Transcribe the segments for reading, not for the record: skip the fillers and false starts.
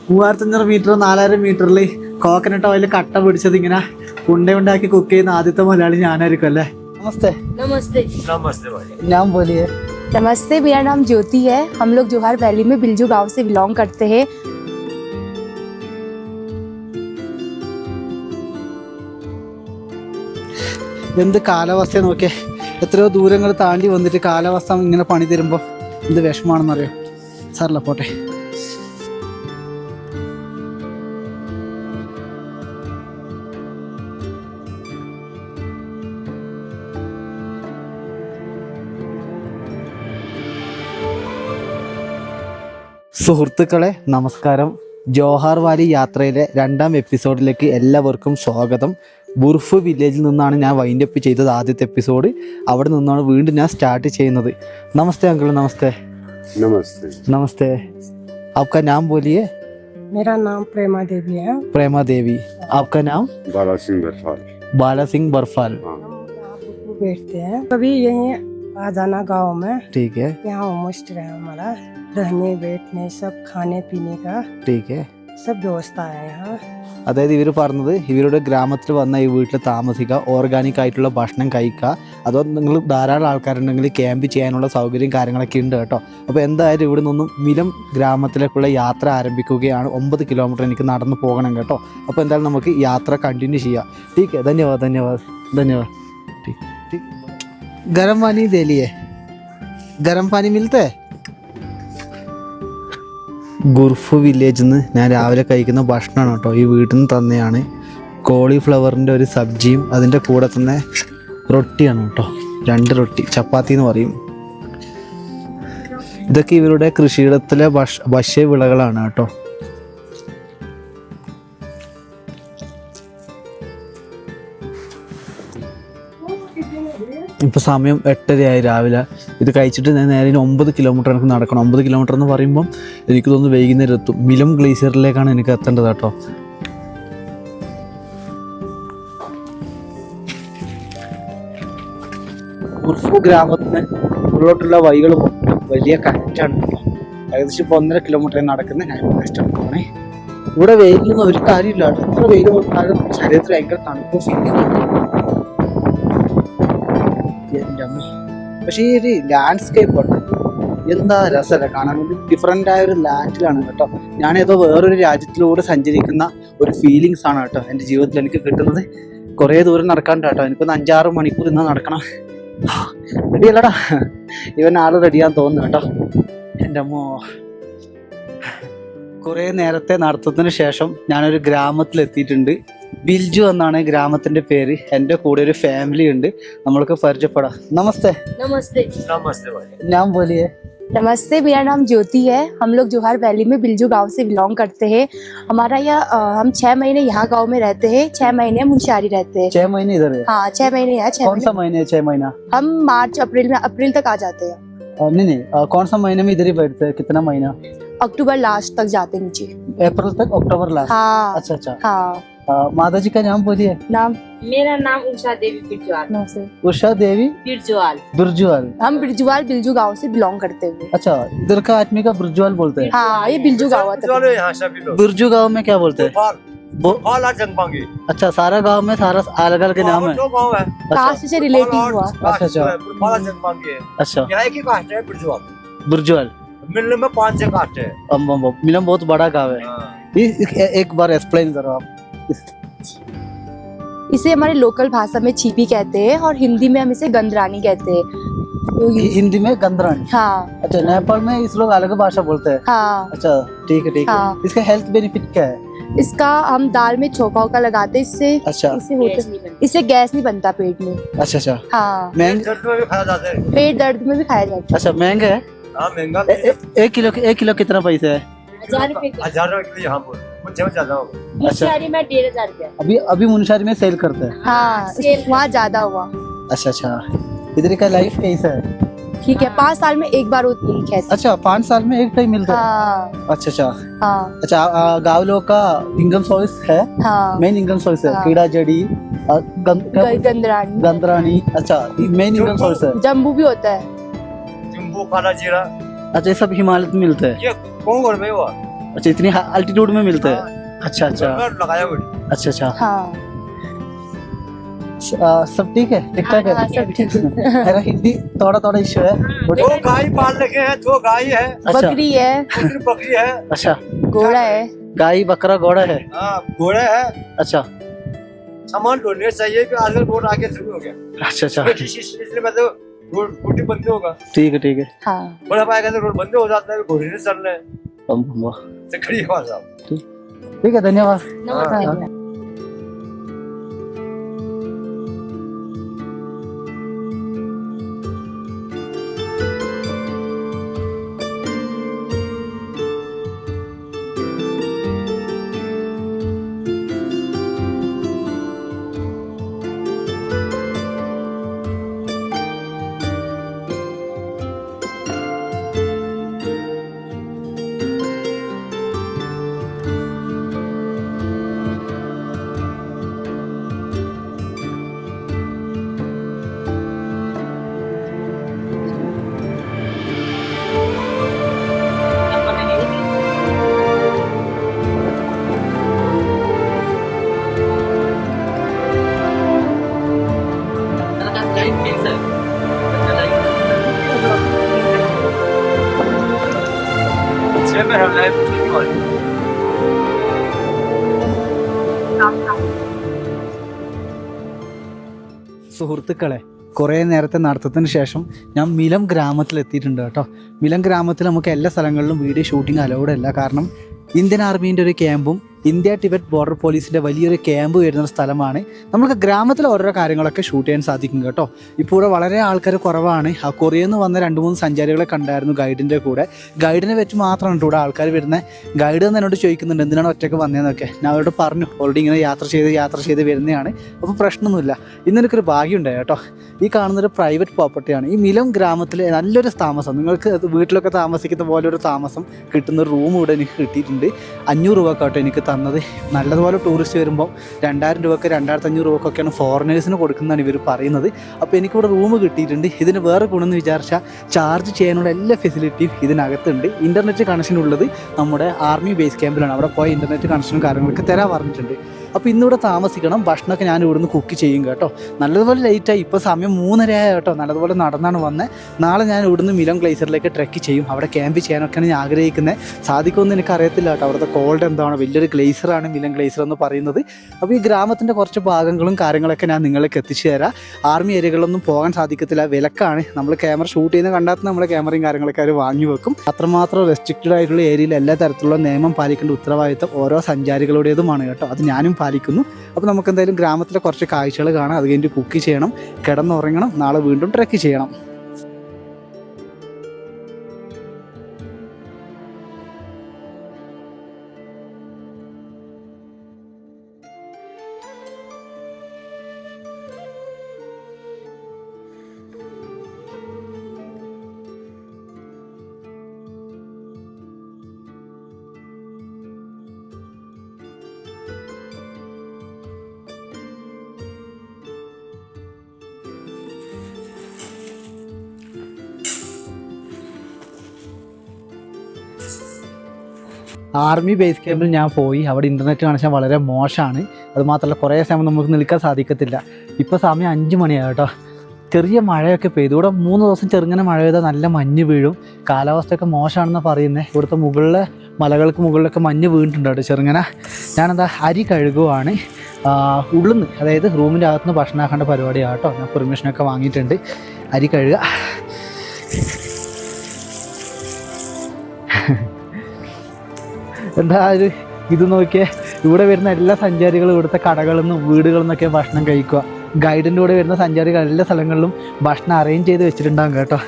3500 metre 4000 മീറ്ററിൽ coconut oil കട്ട പിടിച്ചത് ഇങ്ങനെ ഉണ്ടാക്കി കുക്ക് ചെയ്യുന്ന ആദ്യത്തെ മലയാളി ഞാനായിരിക്കും അല്ലേ? നമസ്തേ. नमस्ते। नमस्ते भाई। नाम बोलिए। नमस्ते, मेरा नाम ज्योति है। हम लोग जोहार वैली में बिलजू गांव से बिलोंग करते हैं। എന്ത് കാലാവസ്ഥ നോക്കിയേ, എത്രയോ ദൂരങ്ങൾ താണ്ടി വന്നിട്ട് കാലാവസ്ഥ ഇങ്ങനെ പണി തരുമ്പോൾ എന്ത് വിഷമാണെന്നറിയോ? സാറല്ല പോട്ടെ. സുഹൃത്തുക്കളെ നമസ്കാരം. ജോഹാർ വാലി യാത്രയിലെ 2ാം എപ്പിസോഡിലേക്ക് എല്ലാവർക്കും സ്വാഗതം. ബുർഫ് വില്ലേജിൽ നിന്നാണ് ഞാൻ വൈൻഡപ്പ് ചെയ്തത് ആദ്യത്തെ എപ്പിസോഡ്. അവിടെ നിന്നാണ് വീണ്ടും ഞാൻ സ്റ്റാർട്ട് ചെയ്യുന്നത്. നമസ്തേ അങ്കിൾ. നമസ്തേ. नमस्ते। नमस्ते. आपका नाम बोलिए। मेरा नाम प्रेमा देवी है। प्रेमा देवी. आपका नाम? बाला सिंह बरफाल। बाला सिंह बरफाल. हाँ। हम यहाँ बैठते हैं, कभी यहीं आ जाना गाँव में। ठीक है, यहाँ होमस्टे है हमारा, रहने बैठने सब खाने पीने का ठीक है. सब व्यवस्था है यहाँ। അതായത് ഇവർ പറഞ്ഞത് ഇവരുടെ ഗ്രാമത്തിൽ വന്ന ഈ വീട്ടിൽ താമസിക്കുക, ഓർഗാനിക് ആയിട്ടുള്ള ഭക്ഷണം കഴിക്കുക, അതോ നിങ്ങൾ ധാരാളം ആൾക്കാരുണ്ടെങ്കിൽ ക്യാമ്പ് ചെയ്യാനുള്ള സൗകര്യം കാര്യങ്ങളൊക്കെ ഉണ്ട് കേട്ടോ. അപ്പോൾ എന്തായാലും ഇവിടെ നിന്നും മിലം ഗ്രാമത്തിലേക്കുള്ള യാത്ര ആരംഭിക്കുകയാണ്. 9 കിലോമീറ്റർ എനിക്ക് നടന്നു പോകണം കേട്ടോ. അപ്പോൾ എന്തായാലും നമുക്ക് യാത്ര കണ്ടിന്യൂ ചെയ്യാം. ठीक है, धन्यवाद धन्यवाद धन्यवाद. ठीक ठीक. गरम पानी दे लिए, गरम पानी मिलता है? ഗുർഫ് വില്ലേജിൽ നിന്ന് ഞാൻ രാവിലെ കഴിക്കുന്ന ഭക്ഷണമാണ് കേട്ടോ. ഈ വീട്ടിൽ നിന്ന് തന്നെയാണ്. കോളിഫ്ലവറിൻ്റെ ഒരു സബ്ജിയും അതിൻ്റെ കൂടെ തന്നെ റൊട്ടിയാണ് കേട്ടോ. 2 റൊട്ടി, ചപ്പാത്തി എന്ന് പറയും. ഇതൊക്കെ ഇവരുടെ കൃഷിയിടത്തിലെ ഭക്ഷ്യവിളകളാണ് കേട്ടോ. ഇപ്പോൾ സമയം 8:30 രാവിലെ. ഇത് കഴിച്ചിട്ട് ഞാൻ നേരെ 9 കിലോമീറ്റർ എനിക്ക് നടക്കണം. 9 കിലോമീറ്റർ എന്ന് പറയുമ്പം എനിക്ക് തോന്നുന്നു വൈകുന്നേരം എത്തും. മിലം ഗ്ലേസിയറിലേക്കാണ് എനിക്ക് എത്തേണ്ടത് കേട്ടോ. ഉർഫു ഗ്രാമത്തിന് ഉള്ളോട്ടുള്ള വഴികൾ വലിയ കറക്റ്റാണ് കേട്ടോ. ഏകദേശം ഇപ്പോൾ 1.5 കിലോമീറ്റർ നടക്കുന്ന ഞാൻ കഷ്ടമാണ്. ഇവിടെ വെയിലൊന്നും ഒരു കാര്യമില്ല. എത്ര വെയിൽ വന്നാലും ശരീരത്തിൽ ഭയങ്കര തണുപ്പ് ഫീൽ ചെയ്യുന്നു. പക്ഷേ ഈ ഒരു ലാൻഡ്സ്കേപ്പ് ഉണ്ട്, എന്താ രസമല്ല കാണാൻ. ഡിഫറെൻ്റ് ആയ ഒരു ലാൻഡിലാണ് കേട്ടോ. ഞാനേതോ വേറൊരു രാജ്യത്തിലൂടെ സഞ്ചരിക്കുന്ന ഒരു ഫീലിങ്സ് ആണ് കേട്ടോ എൻ്റെ ജീവിതത്തിൽ എനിക്ക് കിട്ടുന്നത്. കുറേ ദൂരം നടക്കാണ്ട് കേട്ടോ. എനിക്കൊന്ന് 5-6 മണിക്കൂർ ഇന്ന് നടക്കണം. റെഡിയല്ലടാ? ഇവൻ ആള് റെഡിയാന്ന് തോന്നുന്നു കേട്ടോ. എൻ്റെ അമ്മോ, കുറേ നേരത്തെ നടത്തത്തിന് ശേഷം ഞാനൊരു ഗ്രാമത്തിലെത്തിയിട്ടുണ്ട്. ബിൽജു എന്നാണ് ഗ്രാമത്തിന്റെ പേര്. എൻ്റെ കൂടെ ഒരു ഫാമിലി ഉണ്ട്, നമ്മൾക്ക് പരിചയപ്പെടാം. നമസ്തേ. नमस्ते। नमस्ते भाई। नाम बोलिए। नमस्ते, मेरा नाम ज्योति है। हम लोग जोहार वैली में बिलजू गांव से बिलोंग करते हैं। हमारा यह हम 6 महीने यहाँ गांव में रहते हैं, 6 महीने मुंशियारी रहते हैं। 6 महीने इधर है? हाँ, 6 महीने यहाँ, 6 कौन सा महीने है 6 महीना? हम मार्च अप्रैल तक आ जाते हैं। नहीं, कौन सा महीने में इधर ही बैठते हैं? कितना महीना? अक्टूबर लास्ट तक जाते हैं नीचे। अप्रैल तक, अक्टूबर लास्ट? हाँ अच्छा. हाँ। माता जी का नाम बोलिए। नाम? मेरा नाम उषा देवी बिरजुआल। नमस्ते। उषा देवी बिरजुआल। बिरजुआल. हम बिरजुआल बिलजू गांव से बिलोंग करते हैं। अच्छा, इधर का आदमी का बिरजुआल बोलते हैं? हाँ, ये बिलजू गांव है। चलो यहाँ सभी लोग। बिरजू गांव में क्या बोलते हैं? बरफाल और जंगबांगी। अच्छा, सारा गांव में सारा अलग अलग नाम है? जो गाँव है। कास्ट से रिलेटिव हुआ। अच्छा. बरफाल और जंगबांगी है। अच्छा, यहाँ एक ही कास्ट है बिरजुआल। बिरजुआल. मिलने में 5-6 कास्ट है। मिलम बहुत बड़ा गाँव है. हाँ। एक बार एक्सप्लेन करो आप. इसे हमारे लोकल भाषा में छिपी कहते हैं और हिंदी में हम इसे गंदरानी कहते हैं। हिंदी में गंदरानी. हाँ अच्छा, नेपाल में इस लोग अलग भाषा बोलते हैं? हाँ। अच्छा, ठीक है. हाँ। इसका हेल्थ बेनिफिट क्या है? इसका हम दाल में छोका वोका लगाते हैं, इससे अच्छा. इससे गैस नहीं बनता पेट में। अच्छा. हाँ, महंगा? चटनी में भी खाया जाता है। पेट दर्द में भी खाया जाता है। अच्छा, महंगा है? हाँ महंगा। 1 किलो कितना पैसा है? 1000 रुपए का। 1000 रुपए के लिए यहाँ पर मुझे ज्यादा होगा। मुंशियारी में 1500 रुपया। अभी मुनस्यारी में सेल करते हैं? हाँ, वहाँ ज्यादा हुआ। अच्छा. इधर का लाइफ कैसा है? ठीक है, 5 साल में एक बार होती है खेती। अच्छा, 5 साल में एक टाइम मिलता है? हाँ अच्छा. हाँ अच्छा, गाँव लोग का इनकम सोर्स है? हाँ। मेन इनकम सोर्स है? हाँ। कीड़ा जड़ी, गंदरानी, गंदरानी. अच्छा, मेन इनकम सोर्स है. जम्बू भी होता है। जम्बू, काला जीरा, अच्छा, ये सब हिमालय में मिलता है? ये कोंगोर में हुआ। अच्छा इतनी अल्टीट्यूड में मिलता है। अच्छा अच्छा लगाया हुआ अच्छा अच्छा। हाँ सब ठीक है, ठीक ठाक हाँ है। सब ठीक है। मेरा हिंदी थोड़ा थोड़ा इश्यू है। दो गाय पाल रखे हैं, 2 गाय है, अच्छा बकरी है, दूसरी बकरी है, अच्छा, घोड़ा है। गाय बकरा घोड़ा है। हाँ घोड़े है। अच्छा सामान ढूंढने चाहिए कि आजकल रोड आगे शुरू हो गया, अच्छा अच्छा इसलिए मतलब रोड बंद होगा, ठीक है ठीक है। हाँ बड़ा पाएगा तो रोड बंद हो जाता है, घोड़े नहीं चल रहे हैं, तो खड़ी आवाज साहब। ठीक है धन्यवाद। हाँ। സുഹൃത്തുക്കളെ, കുറേ നേരത്തെ നടത്തത്തിന് ശേഷം ഞാൻ മിലം ഗ്രാമത്തിലെത്തിയിട്ടുണ്ട് കേട്ടോ. മിലം ഗ്രാമത്തിൽ നമുക്ക് എല്ലാ സ്ഥലങ്ങളിലും വീഡിയോ ഷൂട്ടിംഗ് അലൗഡ് അല്ല. കാരണം ഇന്ത്യൻ ആർമീൻ്റെ ഒരു ക്യാമ്പും ഇന്ത്യ ടിബറ്റ് ബോർഡർ പോലീസിൻ്റെ വലിയൊരു ക്യാമ്പ് വരുന്ന സ്ഥലമാണ്. നമുക്ക് ഗ്രാമത്തിൽ ഓരോ കാര്യങ്ങളൊക്കെ ഷൂട്ട് ചെയ്യാൻ സാധിക്കും കേട്ടോ. ഇപ്പോൾ ഇവിടെ വളരെ ആൾക്കാർ കുറവാണ്. ആ കൊറിയയിൽ നിന്ന് വന്ന 2-3 സഞ്ചാരികളെ കണ്ടായിരുന്നു ഗൈഡിൻ്റെ കൂടെ. ഗൈഡിനെ വെച്ച് മാത്രമാണ് ഇവിടെ ആൾക്കാർ വരുന്നത്. ഗൈഡ് എന്ന് എന്നോട് ചോദിക്കുന്നുണ്ട് എന്തിനാണ് ഒറ്റയ്ക്ക് വന്നതെന്നൊക്കെ. ഞാൻ അവരോട് പറഞ്ഞു ഓൾറെഡി ഇങ്ങനെ യാത്ര ചെയ്ത് വരുന്നതാണ്, അപ്പോൾ പ്രശ്നമൊന്നുമില്ല. ഇന്നെനിക്കൊരു ഭാഗ്യമുണ്ടായി കേട്ടോ. ഈ കാണുന്നൊരു പ്രൈവറ്റ് പ്രോപ്പർട്ടിയാണ്. ഈ മിലം ഗ്രാമത്തിൽ നല്ലൊരു താമസം, നിങ്ങൾക്ക് വീട്ടിലൊക്കെ താമസിക്കുന്ന പോലെ ഒരു താമസം കിട്ടുന്ന റൂം ഇവിടെ എനിക്ക് കിട്ടിയിട്ടുണ്ട്. 500 രൂപ കേട്ടോ എനിക്ക് തന്നത്. നല്ലതുപോലെ ടൂറിസ്റ്റ് വരുമ്പോൾ 2000 രൂപക്ക് 2500 രൂപക്കൊക്കെയാണ് ഫോറിനേഴ്സിന് കൊടുക്കുന്നതാണ് ഇവർ പറയുന്നത്. അപ്പോൾ എനിക്കിവിടെ റൂം കിട്ടിയിട്ടുണ്ട്. ഇതിന് വേറെ ഗുണമെന്ന് വിചാരിച്ചാൽ ചാർജ് ചെയ്യാനുള്ള എല്ലാ ഫെസിലിറ്റിയും ഇതിനകത്തുണ്ട്. ഇൻ്റർനെറ്റ് കണക്ഷൻ ഉള്ളത് നമ്മുടെ ആർമി ബേസ് ക്യാമ്പിലാണ്. അവിടെ പോയ ഇൻ്റർനെറ്റ് കണക്ഷനും കാര്യങ്ങളൊക്കെ തരാൻ പറഞ്ഞിട്ടുണ്ട്. അപ്പോൾ ഇന്നിവിടെ താമസിക്കണം. ഭക്ഷണമൊക്കെ ഞാൻ ഇവിടുന്ന് കുക്ക് ചെയ്യും കേട്ടോ. നല്ലതുപോലെ ലേറ്റായി, ഇപ്പോൾ സമയം 3:30 ആയ കേട്ടോ. നല്ലതുപോലെ നടന്നാണ് വന്നത്. നാളെ ഞാൻ ഇവിടുന്ന് മിലം ഗ്ലേസിയറിലേക്ക് ട്രെക്ക് ചെയ്യും. അവിടെ ക്യാമ്പ് ചെയ്യാനൊക്കെയാണ് ഞാൻ ആഗ്രഹിക്കുന്നത്. സാധിക്കുമെന്ന് എനിക്കറിയത്തില്ല കേട്ടോ. അവിടുത്തെ കോൾഡ് എന്താണ്, വലിയൊരു ഗ്ലേസറാണ് മിലം ഗ്ലേസർ എന്ന് പറയുന്നത്. അപ്പോൾ ഈ ഗ്രാമത്തിൻ്റെ കുറച്ച് ഭാഗങ്ങളും കാര്യങ്ങളൊക്കെ ഞാൻ നിങ്ങൾക്ക് എത്തിച്ചു തരാം. ആർമി ഏരിയകളിലൊന്നും പോകാൻ സാധിക്കത്തില്ല, വിലക്കാണ്. നമ്മൾ ക്യാമറ ഷൂട്ട് ചെയ്യുന്ന കണ്ടാൽ നമ്മൾ ക്യാമറയും കാര്യങ്ങളൊക്കെ അവർ വാങ്ങി വെക്കും. അത്രമാത്രം റെസ്ട്രിക്റ്റഡ് ആയിട്ടുള്ള ഏരിയയിൽ എല്ലാ തരത്തിലുള്ള നിയമം പാലിക്കേണ്ട ഉത്തരവാദിത്തം ഓരോ സഞ്ചാരികളുടേതുമാണ് കേട്ടോ. അത് ഞാനും പാലിക്കുന്നു. അപ്പോൾ നമുക്ക് എന്തായാലും ഗ്രാമത്തിലെ കുറച്ച് കാഴ്ചകൾ കാണാം. അത് കഴിഞ്ഞിട്ട് കുക്ക് ചെയ്യണം, കിടന്നുറങ്ങണം, നാളെ വീണ്ടും ട്രെക്ക് ചെയ്യണം. ആർമി ബേസ് ക്യാമ്പിൽ ഞാൻ പോയി. അവിടെ ഇൻ്റർനെറ്റ് കണക്ഷൻ വളരെ മോശമാണ്. അതുമാത്രമല്ല കുറേ സമയം നമുക്ക് നിൽക്കാൻ സാധിക്കത്തില്ല. ഇപ്പോൾ സമയം 5 മണിയാണ് കേട്ടോ. ചെറിയ മഴയൊക്കെ പെയ്തു. ഇവിടെ 3 ദിവസം ചെറുങ്ങനെ മഴ പെയ്താൽ നല്ല മഞ്ഞ് വീഴും. കാലാവസ്ഥയൊക്കെ മോശമാണെന്ന് പറയുന്നത്. ഇവിടുത്തെ മുകളിലെ മലകൾക്ക് മുകളിലൊക്കെ മഞ്ഞ് വീണിട്ടുണ്ട് കേട്ടോ ചെറുങ്ങനെ. ഞാനെന്താ അരി കഴുകുവാണ്. ഉള്ളിൽ നിന്ന്, അതായത് റൂമിൻ്റെ അകത്തുനിന്ന് ഭക്ഷണം ആക്കേണ്ട പരിപാടിയാണ് കേട്ടോ. ഞാൻ പെർമിഷനൊക്കെ വാങ്ങിയിട്ടുണ്ട്. അരി കഴുകുക. എന്താ ഒരു ഇത് നോക്കിയേ, ഇവിടെ വരുന്ന എല്ലാ സഞ്ചാരികളും ഇവിടുത്തെ കടകളിൽ നിന്നും വീടുകളിൽ നിന്നൊക്കെ ഭക്ഷണം കഴിക്കുക. ഗൈഡിൻ്റെ കൂടെ വരുന്ന സഞ്ചാരികൾ എല്ലാ സ്ഥലങ്ങളിലും ഭക്ഷണം അറേഞ്ച് ചെയ്ത് വെച്ചിട്ടുണ്ടാകും കേട്ടോ.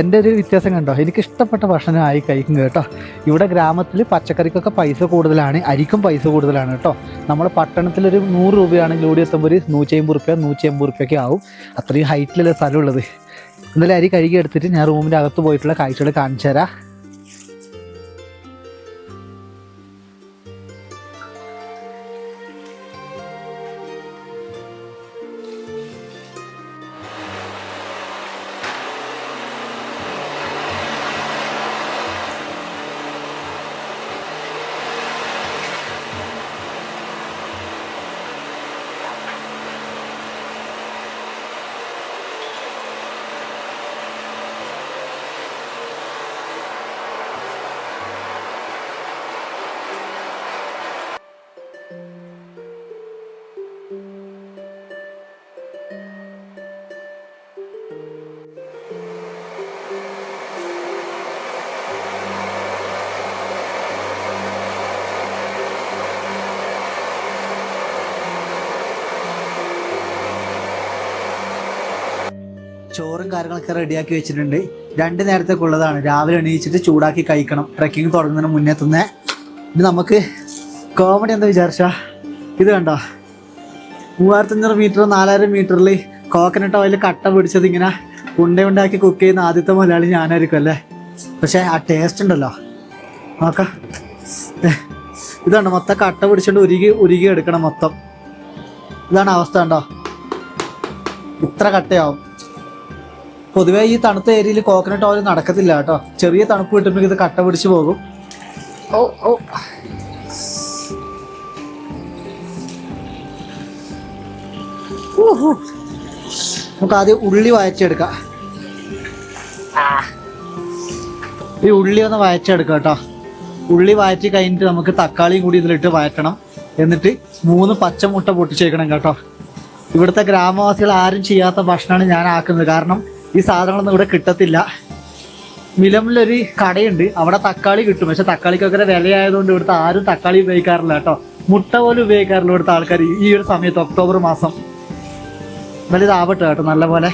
എൻ്റെ ഒരു വ്യത്യാസം കണ്ടോ, എനിക്കിഷ്ടപ്പെട്ട ഭക്ഷണമായി കഴിക്കും കേട്ടോ. ഇവിടെ ഗ്രാമത്തിൽ പച്ചക്കറിക്കൊക്കെ പൈസ കൂടുതലാണ്, അരിക്കും പൈസ കൂടുതലാണ് കേട്ടോ. നമ്മൾ പട്ടണത്തിലൊരു 100 രൂപയാണെങ്കിൽ ഓടി എത്തുമ്പോൾ ഒരു 150 രൂപ 180 രൂപയൊക്കെ ആവും. അത്രയും ഹൈറ്റിലല്ലേ സ്ഥലമുള്ളത്. എന്തായാലും അരി കഴുകി എടുത്തിട്ട് ഞാൻ റൂമിൻ്റെ അകത്ത് പോയിട്ടുള്ള കാഴ്ചകൾ കാണിച്ചു തരാം. ചോറും കാര്യങ്ങളൊക്കെ റെഡിയാക്കി വെച്ചിട്ടുണ്ട്. 2 നേരത്തേക്കുള്ളതാണ്. രാവിലെ എണീച്ചിട്ട് ചൂടാക്കി കഴിക്കണം. ട്രെക്കിങ് തുടങ്ങുന്നതിന് മുന്നേ തന്നെ. ഇനി നമുക്ക് കോമഡി എന്താ വിചാരിച്ചാ, ഇത് കണ്ടോ, 3500 മീറ്റർ 4000 മീറ്ററിൽ കോക്കനട്ട് ഓയിൽ കട്ട പിടിച്ചത് ഇങ്ങനെ ഉണ്ടാക്കി കുക്ക് ചെയ്യുന്ന ആദ്യത്തെ മലയാളി ഞാനായിരിക്കും അല്ലേ. പക്ഷെ ആ ടേസ്റ്റ് ഉണ്ടല്ലോ, നോക്കാം. ഇതാണ് മൊത്തം കട്ട പിടിച്ചുകൊണ്ട് ഉരുകി എടുക്കണം മൊത്തം. ഇതാണ് അവസ്ഥ. കണ്ടോ, ഇത്ര കട്ടയാവും. പൊതുവേ ഈ തണുത്ത ഏരിയയിൽ കോക്കനട്ട് ഓയിൽ നടക്കത്തില്ല കേട്ടോ. ചെറിയ തണുപ്പ് കിട്ടുമ്പോൾ ഇത് കട്ട പിടിച്ച് പോകും. ഓ ഓ നമുക്ക് ആദ്യം ഉള്ളി വഴച്ചെടുക്കാം. ഈ ഉള്ളി ഒന്ന് വഴച്ചെടുക്കാം കേട്ടോ. ഉള്ളി വഴറ്റി കഴിഞ്ഞിട്ട് നമുക്ക് തക്കാളിയും കൂടി ഇതിലിട്ട് വഴറ്റണം. എന്നിട്ട് 3 പച്ചമുട്ട പൊട്ടിച്ചേക്കണം കേട്ടോ. ഇവിടുത്തെ ഗ്രാമവാസികൾ ആരും ചെയ്യാത്ത ഭക്ഷണമാണ് ഞാൻ ആക്കുന്നത്. കാരണം ഈ സാധനങ്ങളൊന്നും ഇവിടെ കിട്ടത്തില്ല. മിലമിലൊരു കടയുണ്ട്, അവിടെ തക്കാളി കിട്ടും. പക്ഷെ തക്കാളിക്കൊക്കെ വിലയായതുകൊണ്ട് ഇവിടുത്തെ ആരും തക്കാളി ഉപയോഗിക്കാറില്ല കേട്ടോ. മുട്ട പോലും ഉപയോഗിക്കാറില്ല ഇവിടുത്തെ ആൾക്കാർ ഈ ഒരു സമയത്ത്, ഒക്ടോബർ മാസം. വലുതാവട്ടെ കേട്ടോ നല്ലപോലെ.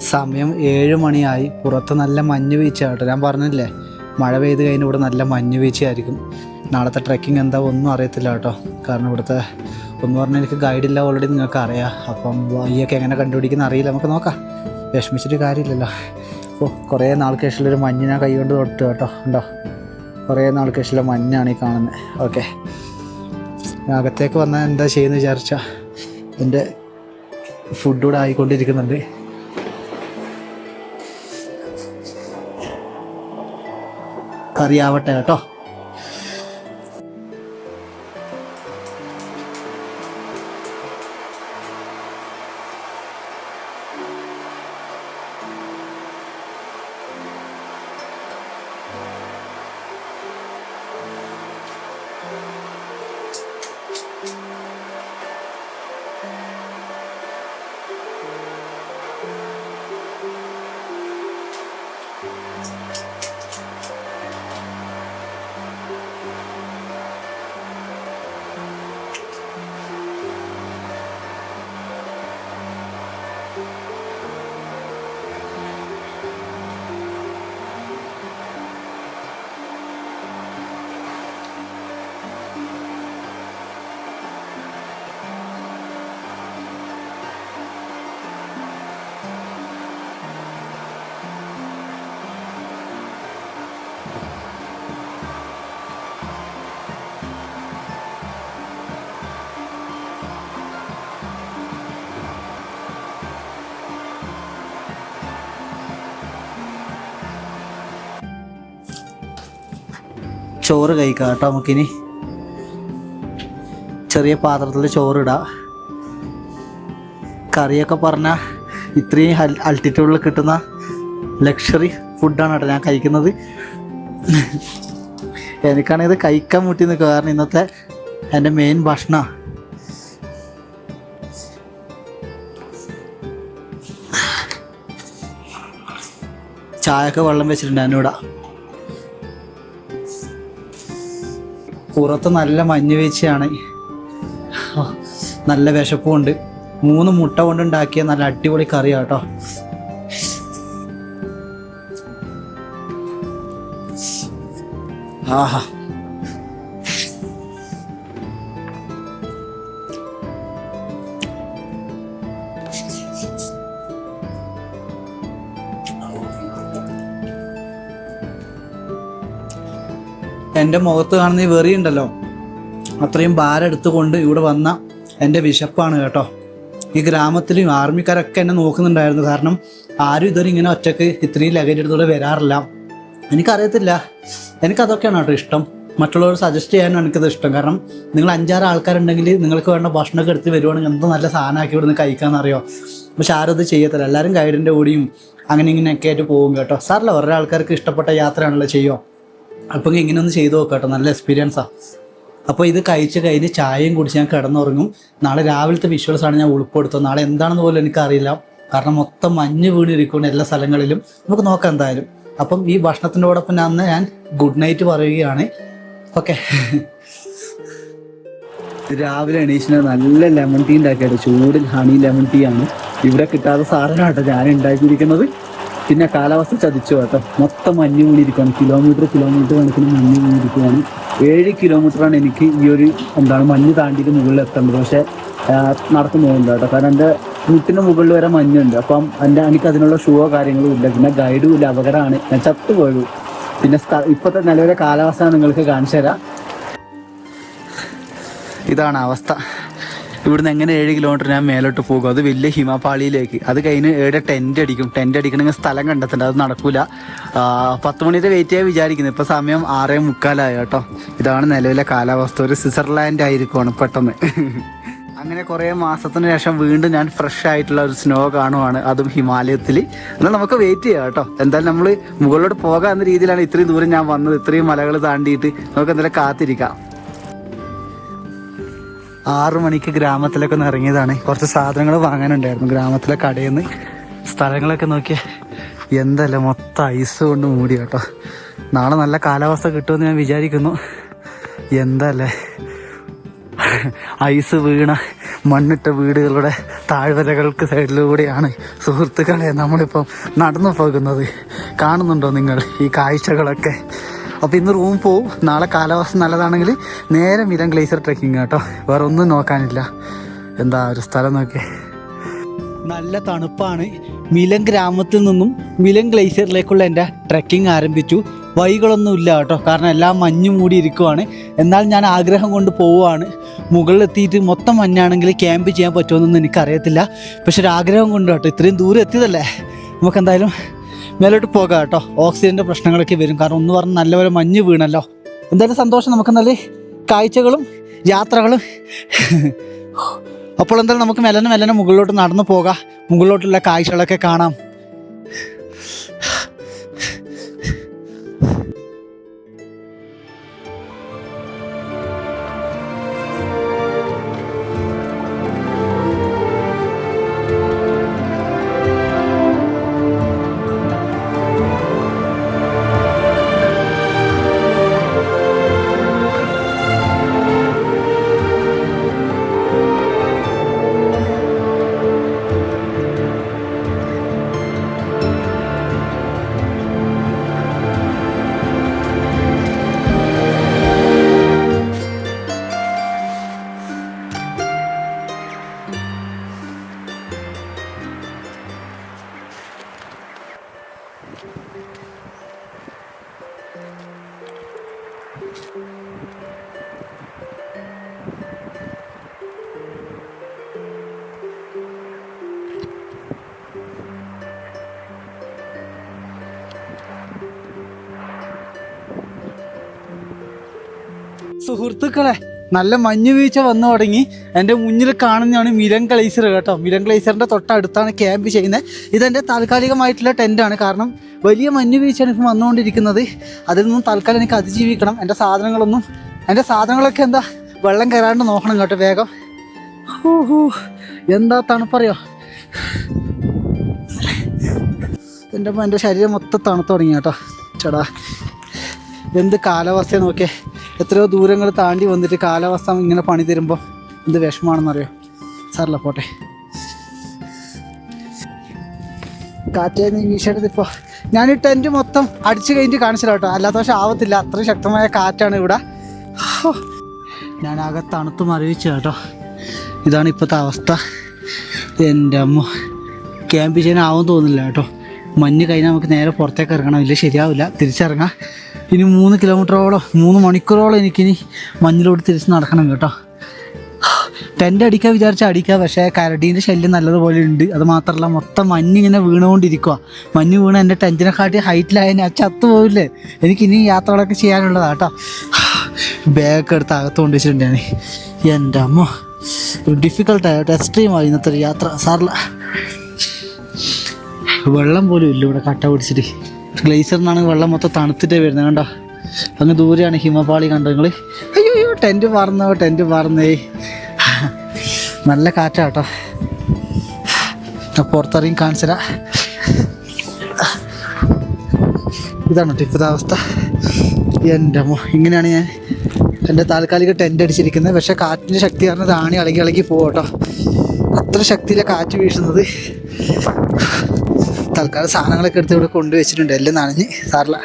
സമയം 7 മണിയായി. പുറത്ത് നല്ല മഞ്ഞ് വീഴ്ച കേട്ടോ. ഞാൻ പറഞ്ഞില്ലേ, മഴ പെയ്ത് കഴിഞ്ഞ് ഇവിടെ നല്ല മഞ്ഞ് വീഴ്ചയായിരിക്കും. നാളത്തെ ട്രെക്കിംഗ് എന്താ ഒന്നും അറിയത്തില്ല കേട്ടോ. കാരണം ഇവിടുത്തെ ഒന്ന് പറഞ്ഞാൽ എനിക്ക് ഗൈഡില്ല, ഓൾറെഡി നിങ്ങൾക്ക് അറിയാം. അപ്പം വഴിയൊക്കെ എങ്ങനെ കണ്ടുപിടിക്കുന്ന അറിയില്ല. നമുക്ക് നോക്കാം, വിഷമിച്ചിട്ട് കാര്യമില്ലല്ലോ. അപ്പോൾ കുറേ നാൾക്ക് ശേഷമുള്ളൊരു മഞ്ഞ് ഞാൻ കൈ കൊണ്ട് തൊട്ട് കേട്ടോ. ഉണ്ടോ, കുറേ നാൾക്ക് ശേഷമുള്ള മഞ്ഞാണ് ഈ കാണുന്നത്. ഓക്കെ, അകത്തേക്ക് വന്നാൽ എന്താ ചെയ്യുന്നത് വിചാരിച്ചാൽ എൻ്റെ ഫുഡ് കൂടെ ആയിക്കൊണ്ടിരിക്കുന്നുണ്ട്. കറി ആവട്ടെ കേട്ടോ. ചോറ് കഴിക്കാം കേട്ടോ. നമുക്കിനി ചെറിയ പാത്രത്തിൽ ചോറിടാം. കറിയൊക്കെ പറഞ്ഞാൽ ഇത്രയും ആൾട്ടിറ്റ്യൂഡിൽ കിട്ടുന്ന ലക്ഷറി ഫുഡാണ് കേട്ടോ ഞാൻ കഴിക്കുന്നത്. എനിക്കാണെങ്കിൽ ഇത് കഴിക്കാൻ മുട്ടി നിൽക്കുക. കാരണം ഇന്നത്തെ എൻ്റെ മെയിൻ ഭക്ഷണമാണ്. ചായയൊക്കെ വെള്ളം വെച്ചിട്ടുണ്ട് എന്നോട്. പുറത്ത് നല്ല മഞ്ഞ് വീഴ്ചയാണ്, നല്ല വിശപ്പുമുണ്ട്. 3 മുട്ട കൊണ്ടുണ്ടാക്കിയ നല്ല അടിപൊളി കറിയാണ് കേട്ടോ. ആഹാ, എൻ്റെ മുഖത്ത് കാണുന്ന ഈ വെറി ഉണ്ടല്ലോ, അത്രയും ഭാരം എടുത്തുകൊണ്ട് ഇവിടെ വന്ന എൻ്റെ വിശപ്പാണ് കേട്ടോ. ഈ ഗ്രാമത്തിലും ആർമിക്കാരൊക്കെ എന്നെ നോക്കുന്നുണ്ടായിരുന്നു. കാരണം ആരും ഇതുവരെ ഇങ്ങനെ ഒറ്റക്ക് ഇത്രയും ലഗേജ് എടുത്തുകൊണ്ട് വരാറില്ല. എനിക്കറിയത്തില്ല, എനിക്കതൊക്കെയാണ് കേട്ടോ ഇഷ്ടം. മറ്റുള്ളവർ സജസ്റ്റ് ചെയ്യാനും എനിക്കത് ഇഷ്ടം. കാരണം നിങ്ങൾ 5-6 ആൾക്കാരുണ്ടെങ്കിൽ നിങ്ങൾക്ക് വേണ്ട ഭക്ഷണമൊക്കെ എടുത്ത് വരുവാണെങ്കിൽ എന്ത് നല്ല സാധനമാക്കി ഇവിടുന്ന് കഴിക്കാമെന്നറിയോ. പക്ഷെ ആരും അത് ചെയ്യത്തില്ല. എല്ലാവരും ഗൈഡിൻ്റെ കൂടിയും അങ്ങനെ ഇങ്ങനെയൊക്കെ ആയിട്ട് പോകും കേട്ടോ. സാറില്ല, ഓരോ ആൾക്കാർക്ക് ഇഷ്ടപ്പെട്ട യാത്രയാണല്ലോ ചെയ്യുമോ. അപ്പോൾ ഇങ്ങനെ ഒന്ന് ചെയ്തു നോക്കാം കേട്ടോ, നല്ല എക്സ്പീരിയൻസാണ്. അപ്പോൾ ഇത് കഴിച്ച് കഴിഞ്ഞ് ചായയും കുടിച്ച് ഞാൻ കിടന്നുറങ്ങും. നാളെ രാവിലത്തെ വിഷ്വൽസാണ് ഞാൻ ഉൾപ്പെടുത്തുന്നത്. നാളെ എന്താണെന്ന് പോലും എനിക്കറിയില്ല. കാരണം മൊത്തം മഞ്ഞ് വീണിരിക്കുന്നു എല്ലാ സ്ഥലങ്ങളിലും. നമുക്ക് നോക്കാം എന്തായാലും. അപ്പം ഈ ഭക്ഷണത്തിനോടൊപ്പം ഞാൻ ഗുഡ് നൈറ്റ് പറയുകയാണ്. ഓക്കെ, രാവിലെ എണീച്ചിട്ട് നല്ല ലെമൺ ടീ ഉണ്ടാക്കിയിട്ട്, ചൂടിൽ ഹണി ലെമൺ ടീ ആണ്. ഇവിടെ കിട്ടാത്ത സാധനം കേട്ടോ ഞാൻ ഉണ്ടാക്കിയിരിക്കുന്നത്. പിന്നെ കാലാവസ്ഥ ചതിച്ചു കേട്ടോ, മൊത്തം മഞ്ഞ് വീണിരിക്കുകയാണ്. കിലോമീറ്റർ കണക്കിന് മഞ്ഞ് വീണിരിക്കുകയാണ്. 7 കിലോമീറ്ററാണ് എനിക്ക് ഈ ഒരു മഞ്ഞ് താണ്ടിയിട്ട് മുകളിൽ എത്തേണ്ടത്. പക്ഷേ നടക്കുന്നു പോകുന്നുണ്ട് കേട്ടോ, കാരണം എൻ്റെ വീട്ടിൻ്റെ മുകളിൽ വരെ മഞ്ഞുണ്ട്. അപ്പം എനിക്ക് അതിനുള്ള ഷൂവോ കാര്യങ്ങളും ഇല്ല, പിന്നെ ഗൈഡും ഇല്ല, അപകടമാണ്, ഞാൻ ചത്തുപോയത്. പിന്നെ ഇപ്പോഴത്തെ നിലവിലെ കാലാവസ്ഥ നിങ്ങൾക്ക് കാണിച്ചു തരാം. ഇതാണ് അവസ്ഥ. ഇവിടുന്ന് എങ്ങനെ 7 കിലോമീറ്റർ ഞാൻ മേലോട്ട് പോകും, അത് വലിയ ഹിമപാളിയിലേക്ക്. അത് കഴിഞ്ഞ് ഏടെ ടെൻ്റ് അടിക്കണമെങ്കിൽ സ്ഥലം കണ്ടെത്തണ്ട, അത് നടക്കൂല. 10 മണിയുടെ വെയിറ്റ് ചെയ്യാൻ വിചാരിക്കുന്നത്. ഇപ്പോൾ സമയം 6:45 കേട്ടോ. ഇതാണ് നിലവിലെ കാലാവസ്ഥ. ഒരു സ്വിറ്റ്സർലാൻഡ് ആയിരിക്കുവാണ് പെട്ടെന്ന്. അങ്ങനെ കുറേ മാസത്തിന് ശേഷം വീണ്ടും ഞാൻ ഫ്രഷ് ആയിട്ടുള്ള ഒരു സ്നോ കാണുവാണ്, അതും ഹിമാലയത്തിൽ. എന്നാൽ നമുക്ക് വെയിറ്റ് ചെയ്യാം കേട്ടോ. എന്തായാലും നമ്മൾ മുകളിലോട്ട് പോകാം എന്ന രീതിയിലാണ് ഇത്രയും ദൂരം ഞാൻ വന്നത്. ഇത്രയും മലകൾ താണ്ടിയിട്ട് നമുക്ക് എന്തായാലും കാത്തിരിക്കാം. 6 മണിക്ക് ഗ്രാമത്തിലൊക്കെ ഒന്ന് ഇറങ്ങിയതാണ്. കുറച്ച് സാധനങ്ങൾ വാങ്ങാനുണ്ടായിരുന്നു ഗ്രാമത്തിലെ കടയിൽ നിന്ന്. സ്ഥലങ്ങളൊക്കെ നോക്കിയാൽ എന്തല്ല, മൊത്തം ഐസ് കൊണ്ട് മൂടി കേട്ടോ. നാളെ നല്ല കാലാവസ്ഥ കിട്ടുമെന്ന് ഞാൻ വിചാരിക്കുന്നു. എന്തല്ലേ, ഐസ് വീണ മണ്ണിട്ട വീടുകളുടെ താഴ്വരകൾക്ക് സൈഡിലൂടെയാണ് സുഹൃത്തുക്കളെ നമ്മളിപ്പം നടന്നു പോകുന്നത്. കാണുന്നുണ്ടോ നിങ്ങൾ ഈ കാഴ്ചകളൊക്കെ? അപ്പോൾ ഇന്ന് റൂം പോവും. നാളെ കാലാവസ്ഥ നല്ലതാണെങ്കിൽ നേരെ മിലൻ ഗ്ലേസിയർ ട്രെക്കിങ് കേട്ടോ, വേറെ ഒന്നും നോക്കാനില്ല. എന്താ ഒരു സ്ഥലം നോക്കിയേ, നല്ല തണുപ്പാണ്. മിലൻ ഗ്രാമത്തിൽ നിന്നും മിലൻ ഗ്ലേസിയറിലേക്കുള്ള എൻ്റെ ട്രെക്കിംഗ് ആരംഭിച്ചു. വഴികളൊന്നുമില്ല കേട്ടോ, കാരണം എല്ലാം മഞ്ഞ് മൂടി ഇരിക്കുവാണ്. എന്നാൽ ഞാൻ ആഗ്രഹം കൊണ്ട് പോവുകയാണ്. മുകളിലെത്തിയിട്ട് മൊത്തം മഞ്ഞാണെങ്കിൽ ക്യാമ്പ് ചെയ്യാൻ പറ്റുമെന്നൊന്നും എനിക്കറിയത്തില്ല, പക്ഷെ ഒരു ആഗ്രഹം കൊണ്ട് കേട്ടോ. ഇത്രയും ദൂരം എത്തിയതല്ലേ, നമുക്കെന്തായാലും മേലോട്ട് പോകാം കേട്ടോ. ഓക്സിജൻ്റെ പ്രശ്നങ്ങളൊക്കെ വരും, കാരണം ഒന്ന് പറഞ്ഞ് നല്ലപോലെ മഞ്ഞ് വീണല്ലോ. എന്തായാലും സന്തോഷം, നമുക്ക് നല്ല കാഴ്ചകളും യാത്രകളും. അപ്പോൾ എന്തായാലും നമുക്ക് മെല്ലനെ മുകളിലോട്ട് നടന്നു പോകാം, മുകളിലോട്ടുള്ള കാഴ്ചകളൊക്കെ കാണാം. സുഹൃത്തുക്കളെ, നല്ല മഞ്ഞ് വീഴ്ച വന്നു തുടങ്ങി. എൻ്റെ മുന്നിൽ കാണുന്നതാണ് മിലൻ ഗ്ലേസിയർ കേട്ടോ. മിലൻ ഗ്ലേസിയറിൻ്റെ തൊട്ടടുത്താണ് ക്യാമ്പ് ചെയ്യുന്നത്. ഇതെൻ്റെ താൽക്കാലികമായിട്ടുള്ള ടെൻറ്റാണ്, കാരണം വലിയ മഞ്ഞ് വീഴ്ചയാണ് ഇപ്പോൾ വന്നുകൊണ്ടിരിക്കുന്നത്. അതിൽ നിന്നും തൽക്കാലം എനിക്ക് അതിജീവിക്കണം. എൻ്റെ സാധനങ്ങളൊക്കെ എന്താ വെള്ളം കയറാണ്ട് നോക്കണം കേട്ടോ വേഗം. എന്താ തണുപ്പറിയോ എൻ്റെ ശരീരം മൊത്തം തണുത്ത് തുടങ്ങി കേട്ടോ. ചേടാ, എന്ത് കാലാവസ്ഥ നോക്കിയേ. എത്രയോ ദൂരങ്ങൾ താണ്ടി വന്നിട്ട് കാലാവസ്ഥ ഇങ്ങനെ പണി തരുമ്പോൾ എന്ത് വിഷമാണെന്നറിയോ. സാറില്ല, പോട്ടെ. കാറ്റേ വീശെടുത്ത് ഇപ്പോൾ ഞാൻ ഈ ടെൻറ്റ് മൊത്തം അടിച്ചു കഴിഞ്ഞിട്ട് കാണിച്ചില്ല കേട്ടോ, അല്ലാത്ത പക്ഷെ ആവത്തില്ല, അത്രയും ശക്തമായ കാറ്റാണ് ഇവിടെ. ഞാനാകെ തണുത്ത് മരവിച്ചു കേട്ടോ. ഇതാണ് ഇപ്പോഴത്തെ അവസ്ഥ. എൻ്റെ അമ്മ, ക്യാമ്പ് ചെയ്യാനാവും തോന്നില്ല കേട്ടോ. മഞ്ഞ് കഴിഞ്ഞാൽ നമുക്ക് നേരെ പുറത്തേക്ക് ഇറങ്ങണം, ഇല്ല ശരിയാവില്ല, തിരിച്ചിറങ്ങാം. ഇനി 3 കിലോമീറ്ററോളം 3 മണിക്കൂറോളം എനിക്കിനി മഞ്ഞിലോട്ട് തിരിച്ച് നടക്കണം കേട്ടോ. ടെൻ്റ് അടിക്കാൻ വിചാരിച്ചാൽ അടിക്കുക, പക്ഷേ കരടീൻ്റെ ശല്യം നല്ലതുപോലെ ഉണ്ട്. അത് മാത്രമല്ല മൊത്തം മഞ്ഞിങ്ങനെ വീണുകൊണ്ടിരിക്കുക. മഞ്ഞ് വീണ് എൻ്റെ ടെൻറ്റിനെക്കാട്ടി ഹൈറ്റിലായ ഞാൻ ചത്തുപോയില്ലേ. എനിക്കിനി യാത്രകളൊക്കെ ചെയ്യാനുള്ളതാണ് കേട്ടോ. ബാഗൊക്കെ എടുത്ത് അകത്ത് കൊണ്ടുവച്ചിട്ടുണ്ട് ഞാൻ. എൻ്റെ അമ്മ, ഒരു ഡിഫിക്കൽട്ടായിട്ട് എക്സ്ട്രീമായി ഇന്നത്തെ ഒരു യാത്ര. സാറില്ല, വെള്ളം പോലും ഇല്ല ഇവിടെ കട്ട പിടിച്ചിട്ട്. ഗ്ലേസിയറിനാണ് വെള്ളം മൊത്തം തണുത്തിട്ടേ വരുന്നത് കണ്ടോ. അങ്ങ് ദൂരെയാണ് ഹിമപാളി കണ്ടോ നിങ്ങൾ. അയ്യോ, ടെൻറ്റ് പറന്നേ. നല്ല കാറ്റാട്ടോ. പുറത്തിറങ്ങി കാണിച്ചരാ. ഇതാണ് ഇപ്പോഴത്തെ അവസ്ഥ. എൻ്റെ അമ്മോ, ഇങ്ങനെയാണ് ഞാൻ എൻ്റെ താൽക്കാലിക ടെൻ്റ് അടിച്ചിരിക്കുന്നത്. പക്ഷേ കാറ്റിൻ്റെ ശക്തി കാരണം ആണി ഇളകി പോകട്ടോ. അത്ര ശക്തിയിലെ കാറ്റ് വീശുന്നത്. തൽക്കാലം സാധനങ്ങളൊക്കെ എടുത്ത് ഇവിടെ കൊണ്ടുവച്ചിട്ടുണ്ട്. എല്ലാം നനഞ്ഞ് സാറില്ല.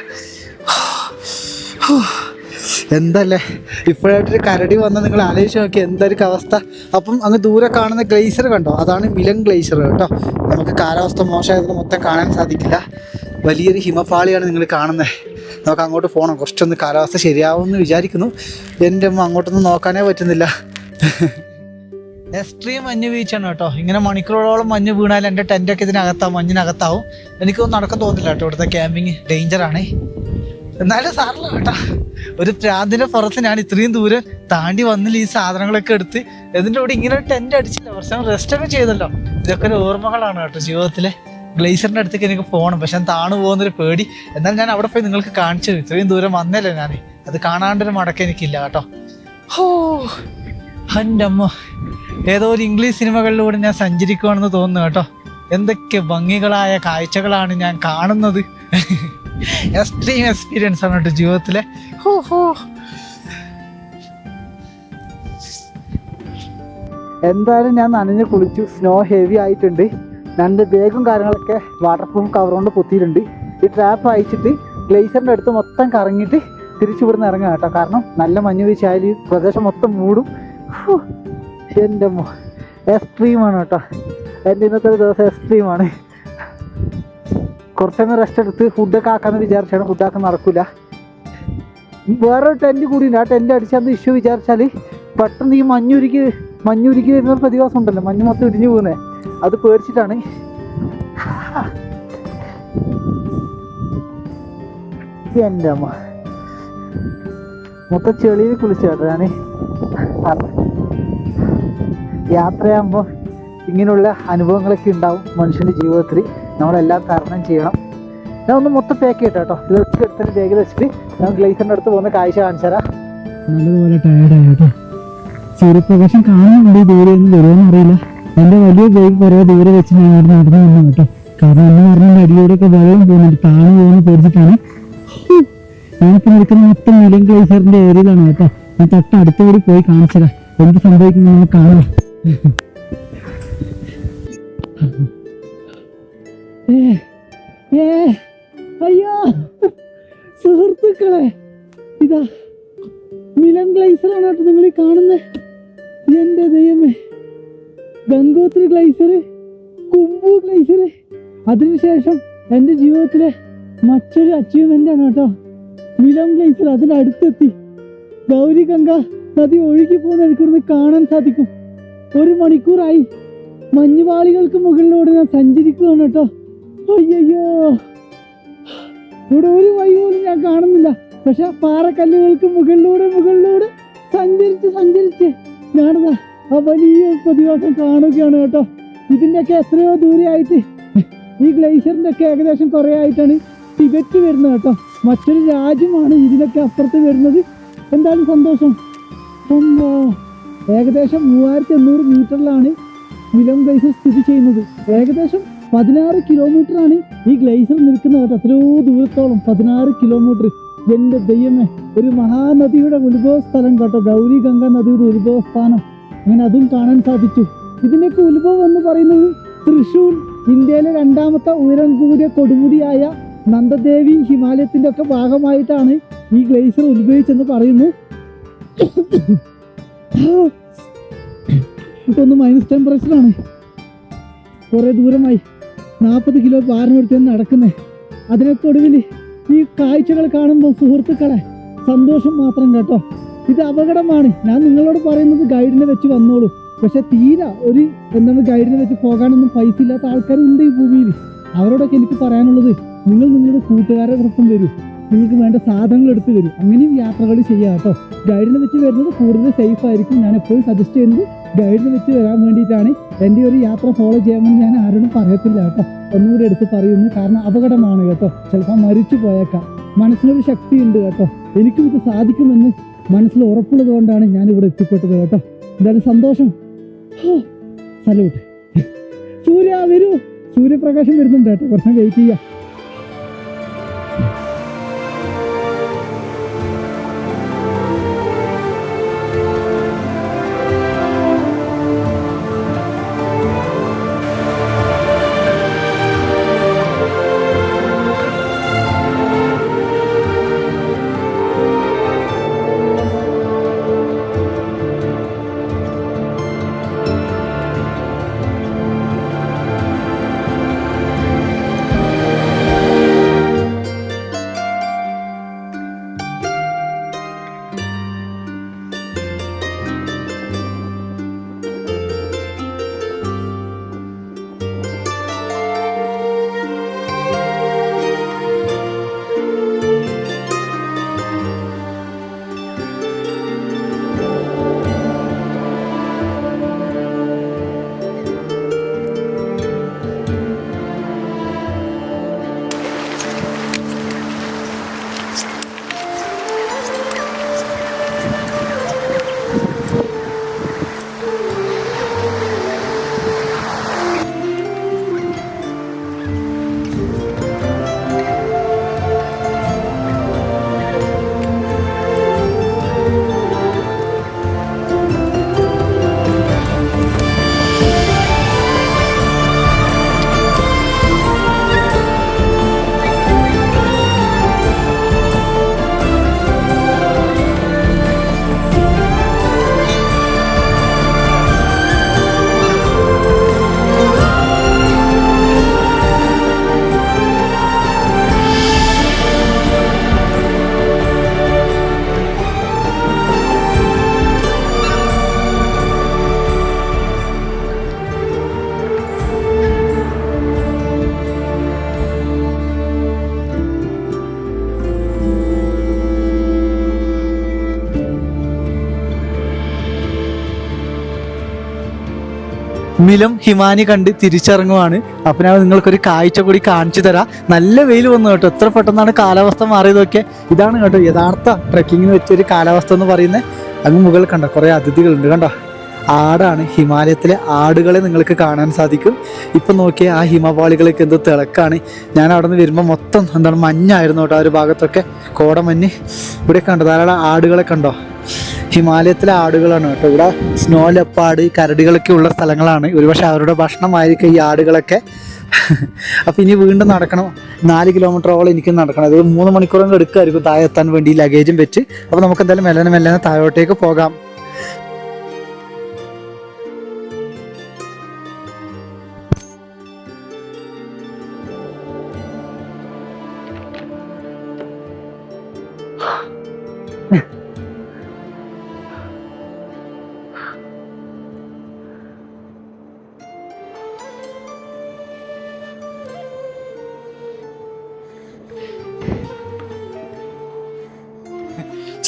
എന്തല്ലേ ഇപ്പോഴായിട്ടൊരു കരടി വന്നാൽ നിങ്ങൾ ആലോചിച്ച് നോക്കി എന്തായിരിക്കും അവസ്ഥ. അപ്പം അങ്ങ് ദൂരെ കാണുന്ന ഗ്ലേഷ്യർ കണ്ടോ, അതാണ് മിലൻ ഗ്ലേഷ്യർ കേട്ടോ. നമുക്ക് കാലാവസ്ഥ മോശമായതിന് മൊത്തം കാണാൻ സാധിക്കില്ല. വലിയൊരു ഹിമപാളിയാണ് നിങ്ങൾ കാണുന്നത്. നമുക്ക് അങ്ങോട്ട് പോകണം, കുറച്ചൊന്ന് കാലാവസ്ഥ ശരിയാവുമെന്ന് വിചാരിക്കുന്നു. എൻ്റെ അമ്മ അങ്ങോട്ടൊന്നും നോക്കാനേ പറ്റുന്നില്ല. എക്സ്ട്രീം മഞ്ഞ് വീഴ്ചയാണ് കേട്ടോ. ഇങ്ങനെ മണിക്കൂറോളം മഞ്ഞ് വീണാൽ എൻ്റെ ടെൻറ്റൊക്കെ ഇതിനകത്താവും, മഞ്ഞിനകത്താവും. എനിക്കൊന്നും നടക്കാൻ തോന്നില്ല കേട്ടോ. ഇവിടുത്തെ ക്യാമ്പിങ് ഡേഞ്ചറാണ്. എന്നാലും സാറില്ല കേട്ടോ, ഒരു പ്രാന്തിൻ്റെ പുറത്ത് ഞാൻ ഇത്രയും ദൂരം താണ്ടി വന്നില്ല ഈ സാധനങ്ങളൊക്കെ എടുത്ത്. എന്നിട്ട് ഇവിടെ ഇങ്ങനെ ഒരു ടെൻറ്റ് അടിച്ചില്ല, കുറച്ച് റെസ്റ്റൊക്കെ ചെയ്തല്ലോ. ഇതൊക്കെ ഒരു ഓർമ്മകളാണ് കേട്ടോ ജീവിതത്തിലെ. ഗ്ലേഷ്യറിൻ്റെ അടുത്തേക്ക് എനിക്ക് പോകണം, പക്ഷെ ഞാൻ താണു പോകുന്നൊരു പേടി. എന്നാൽ ഞാൻ അവിടെ പോയി നിങ്ങൾക്ക് കാണിച്ചു. ഇത്രയും ദൂരം വന്നല്ലേ ഞാൻ, അത് കാണാണ്ടൊരു മടക്കം എനിക്കില്ല കേട്ടോ. ഹോ എൻ്റെ അമ്മ, ഏതോ ഒരു ഇംഗ്ലീഷ് സിനിമകളിലൂടെ ഞാൻ സഞ്ചരിക്കുകയാണെന്ന് തോന്നുന്നു കേട്ടോ. എന്തൊക്കെ ഭംഗികളായ കാഴ്ചകളാണ് ഞാൻ കാണുന്നത്. എക്സ്ട്രീം എക്സ്പീരിയൻസ് ആണ് കേട്ടോ ജീവിതത്തിലെ. എന്തായാലും ഞാൻ നനഞ്ഞ് കുളിച്ചു. സ്നോ ഹെവി ആയിട്ടുണ്ട്. രണ്ട് ബാഗും കാര്യങ്ങളൊക്കെ വാട്ടർ പ്രൂഫ് കവർ കൊണ്ട് പൊത്തിയിട്ടുണ്ട്. ഈ ട്രാപ്പ് അയച്ചിട്ട് ഗ്ലേഷ്യറിൻ്റെ അടുത്ത് മൊത്തം കറങ്ങിയിട്ട് തിരിച്ചു ഇവിടുന്ന് ഇറങ്ങാം കേട്ടോ. കാരണം നല്ല മഞ്ഞ് വീഴ്ചയായാലും ഈ പ്രദേശം മൊത്തം മൂടും. എൻ്റെ എക്സ്ട്രീമാണ് കേട്ടോ. എൻ്റെ ഇന്നത്തെ ഒരു ദിവസം എക്സ്ട്രീമാണ്. കുറച്ചൊന്ന് റെസ്റ്റ് എടുത്ത് ഫുഡൊക്കെ ആക്കാമെന്ന് വിചാരിച്ചാണ്. ഫുഡൊക്കെ നടക്കില്ല. വേറൊരു ടെൻറ്റ് കൂടിയുണ്ട്. ആ ടെൻറ്റ് അടിച്ചാൽ ഇഷ്യൂ വിചാരിച്ചാൽ പെട്ടെന്ന് ഈ മഞ്ഞുരുക്കി വരുന്നൊരു പ്രതിഭാസം ഉണ്ടല്ലോ, മഞ്ഞ് മൊത്തം ഇടിഞ്ഞു പോകുന്നത്. അത് പേടിച്ചിട്ടാണ്. എൻ്റെ അമ്മ മൊത്തം ചെളിയിൽ കുളിച്ചു കേട്ടോ ഞാൻ. യാത്രയാകുമ്പോൾ ഇങ്ങനെയുള്ള അനുഭവങ്ങളൊക്കെ ഉണ്ടാവും മനുഷ്യൻ്റെ ജീവിതത്തിൽ. നമ്മളെല്ലാം തരണം ചെയ്യണം. ഞാൻ ഒന്ന് മൊത്തം പാക്ക് ചെയ്യട്ടോ കേട്ടോ. ഇതൊക്കെ എടുത്തിട്ട് ബാഗിൽ വെച്ചിട്ട് ഞാൻ ഗ്ലേഷ്യറിൻ്റെ അടുത്ത് പോകുന്ന കാഴ്ച കാണിച്ചു തരാം. നല്ലതുപോലെ ടയർഡായി കേട്ടോ. സൂര്യപ്രകാശം കാണുന്നുണ്ട്, ദൂരെ ഒന്നും വരുമെന്ന് അറിയില്ല. എൻ്റെ വലിയ ബാഗ് കുറേ ദൂരെ വെച്ച് ഞാൻ ഇവിടെ നടന്നു വന്നു കേട്ടോ. കാരണം എന്ന് പറഞ്ഞാൽ അടിയോടെയൊക്കെ വെള്ളം പോകുന്നുണ്ട്, താണു പോകുന്ന പേടിച്ചിട്ടാണ്. ഞാനിപ്പോൾ നിൽക്കുന്ന മൊത്തം മിലൻ ഗ്ലേഷ്യറിൻ്റെ ഏരിയയിലാണ് കേട്ടോ. ഞാൻ തൊട്ടടുത്ത് കൂടി പോയി കാണിച്ചതാ എന്ത് സംഭവിക്കുന്നു നമുക്ക് കാണാം. അയ്യോ സുഹൃത്തുക്കളെ, ഇതാ മിലൻ ഗ്ലേഷ്യറാണ് കേട്ടോ നിങ്ങൾ കാണുന്നത്. എൻ്റെ ദൈവമേ, ഗംഗോത്രി ഗ്ലേഷ്യർ, കുംഭു ഗ്ലേഷ്യർ. അതിനുശേഷം എൻ്റെ ജീവിതത്തിലെ മറ്റൊരു അച്ചീവ്മെൻ്റ് ആണ് കേട്ടോ മിലൻ ഗ്ലേഷ്യർ. അതിനടുത്തെത്തി. ഗൗരി ഗംഗ നദി ഒഴുകി പോകുന്ന എനിക്കിവിടുന്ന് കാണാൻ സാധിക്കും. 1 മണിക്കൂറായി മഞ്ഞുപാളികൾക്ക് മുകളിലൂടെ ഞാൻ സഞ്ചരിക്കുകയാണ് കേട്ടോ. അയ്യോ, ഇവിടെ ഒരു വഴി പോലും ഞാൻ കാണുന്നില്ല. പക്ഷെ പാറക്കല്ലുകൾക്ക് മുകളിലൂടെ സഞ്ചരിച്ച് ഞാനതാ ആ വലിയ പ്രതിഭാസം കാണുകയാണ് കേട്ടോ. ഇതിൻ്റെയൊക്കെ എത്രയോ ദൂരെയായിട്ട്, ഈ ഗ്ലേഷ്യറിൻ്റെ ഒക്കെ ഏകദേശം കുറേ ആയിട്ടാണ് ടിബറ്റ് വരുന്നത് കേട്ടോ. മറ്റൊരു രാജ്യമാണ് ഇതിനൊക്കെ അപ്പുറത്ത് വരുന്നത്. എന്തായാലും സന്തോഷം. ഏകദേശം 3800 മീറ്ററിലാണ് മിലൻ ഗ്ലേഷ്യർ സ്ഥിതി ചെയ്യുന്നത്. ഏകദേശം 16 കിലോമീറ്ററാണ് ഈ ഗ്ലേഷ്യർ നിൽക്കുന്നത് കേട്ടോ. എത്രയോ ദൂരത്തോളം 16 കിലോമീറ്റർ. എൻ്റെ ദൈവമേ, ഒരു മഹാനദിയുടെ ഉത്ഭവ സ്ഥലം കേട്ടോ. ഗൗരി ഗംഗ നദിയുടെ ഉത്ഭവ സ്ഥാനം. അങ്ങനെ അതും കാണാൻ സാധിച്ചു. ഇതിൻ്റെയൊക്കെ ഉത്ഭവം എന്ന് പറയുന്നത് തൃശ്ശൂർ, ഇന്ത്യയിലെ 2ാമത്തെ ഉയരം കൂടിയ കൊടുമുടിയായ നന്ദദേവി ഹിമാലയത്തിൻ്റെ ഒക്കെ ഭാഗമായിട്ടാണ് ഈ ഗ്ലേഷ്യർ ഉത്ഭവിച്ചെന്ന് പറയുന്നു. ഇതൊന്ന് മൈനസ് ടെമ്പറേച്ചറാണ്. കുറേ ദൂരമായി 40 കിലോ ഭാരമെടുത്ത് നടക്കുന്നത്. അതിനൊക്കെ ഒടുവിൽ ഈ കാഴ്ചകൾ കാണുമ്പോൾ സുഹൃത്തുക്കളെ സന്തോഷം മാത്രം കേട്ടോ. ഇത് അപകടമാണ്. ഞാൻ നിങ്ങളോട് പറയുന്നത് ഗൈഡിനെ വെച്ച് വന്നോളൂ. പക്ഷെ തീരെ ഗൈഡിനെ വെച്ച് പോകാനൊന്നും പൈസ ഇല്ലാത്ത ആൾക്കാരുണ്ട് ഈ ഭൂമിയിൽ. അവരോടൊക്കെ എനിക്ക് പറയാനുള്ളത്, നിങ്ങൾ നിങ്ങളുടെ കൂട്ടുകാരോടൊപ്പം വരൂ, നിങ്ങൾക്ക് വേണ്ട സാധനങ്ങൾ എടുത്ത് വരും. അങ്ങനെയും യാത്രകൾ ചെയ്യാം കേട്ടോ. ഗൈഡിനെ വെച്ച് വരുന്നത് കൂടുതൽ സേഫ് ആയിരിക്കും. ഞാൻ എപ്പോഴും സജസ്റ്റ് ചെയ്യുന്നത് ഗൈഡിനെ വെച്ച് വരാൻ വേണ്ടിയിട്ടാണ്. എൻ്റെ ഒരു യാത്ര ഫോളോ ചെയ്യാമെന്ന് ഞാൻ ആരോടും പറയത്തില്ല കേട്ടോ. ഒന്നുകൂടി എടുത്ത് പറയുന്നു. കാരണം അപകടമാണ് കേട്ടോ. ചിലപ്പോൾ മരിച്ചു പോയേക്കാം. മനസ്സിനൊരു ശക്തിയുണ്ട് കേട്ടോ. എനിക്കും ഇത് സാധിക്കുമെന്ന് മനസ്സിൽ ഉറപ്പുള്ളത് കൊണ്ടാണ് ഞാൻ ഇവിടെ എത്തിപ്പെട്ടത് കേട്ടോ. എന്തായാലും സന്തോഷം. സല്യൂട്ട്. സൂര്യ വരൂ. സൂര്യപ്രകാശം വരുന്നുണ്ട് കേട്ടോ. കുറച്ച് വെയിറ്റ് ചെയ്യാം. മിലം ഹിമാനി കണ്ട് തിരിച്ചിറങ്ങുവാണ്. അപ്പം ഞാൻ നിങ്ങൾക്കൊരു കാഴ്ച കൂടി കാണിച്ചു തരാം. നല്ല വെയിൽ വന്നു കേട്ടോ. എത്ര പെട്ടെന്നാണ് കാലാവസ്ഥ മാറിയതൊക്കെ. ഇതാണ് കേട്ടോ യഥാർത്ഥ ട്രെക്കിങ്ങിന് വെച്ചൊരു കാലാവസ്ഥ എന്ന് പറയുന്നത്. അങ്ങ് മുകളിൽ കണ്ടോ കുറേ അതിഥികളുണ്ട് കണ്ടോ. ആടാണ്, ഹിമാലയത്തിലെ ആടുകളെ നിങ്ങൾക്ക് കാണാൻ സാധിക്കും. ഇപ്പം നോക്കിയ ആ ഹിമപാളികളൊക്കെ എന്ത് തിളക്കാണ്. ഞാൻ അവിടെ നിന്ന് വരുമ്പോൾ മൊത്തം എന്താണ് മഞ്ഞായിരുന്നു കേട്ടോ. ആ ഒരു ഭാഗത്തൊക്കെ കോടമഞ്ഞ്. ഇവിടെ കണ്ടോ ധാരാളം ആടുകളെ കണ്ടോ. ഹിമാലയത്തിലെ ആടുകളാണ് കേട്ടോ. ഇവിടെ സ്നോ ലെപ്പാഡ്, കരടികളൊക്കെ ഉള്ള സ്ഥലങ്ങളാണ്. ഒരുപക്ഷെ അവരുടെ ഭക്ഷണമായിരിക്കും ഈ ആടുകളൊക്കെ. അപ്പം ഇനി വീണ്ടും നടക്കണം. 4 കിലോമീറ്ററോളം എനിക്ക് നടക്കണം. അത് 3 മണിക്കൂറൊന്നും എടുക്കുമായിരിക്കും താഴെ എത്താൻ വേണ്ടി ലഗേജും വെച്ച്. അപ്പോൾ നമുക്ക് എന്തായാലും മെല്ലനെ താഴോട്ടേക്ക് പോകാം.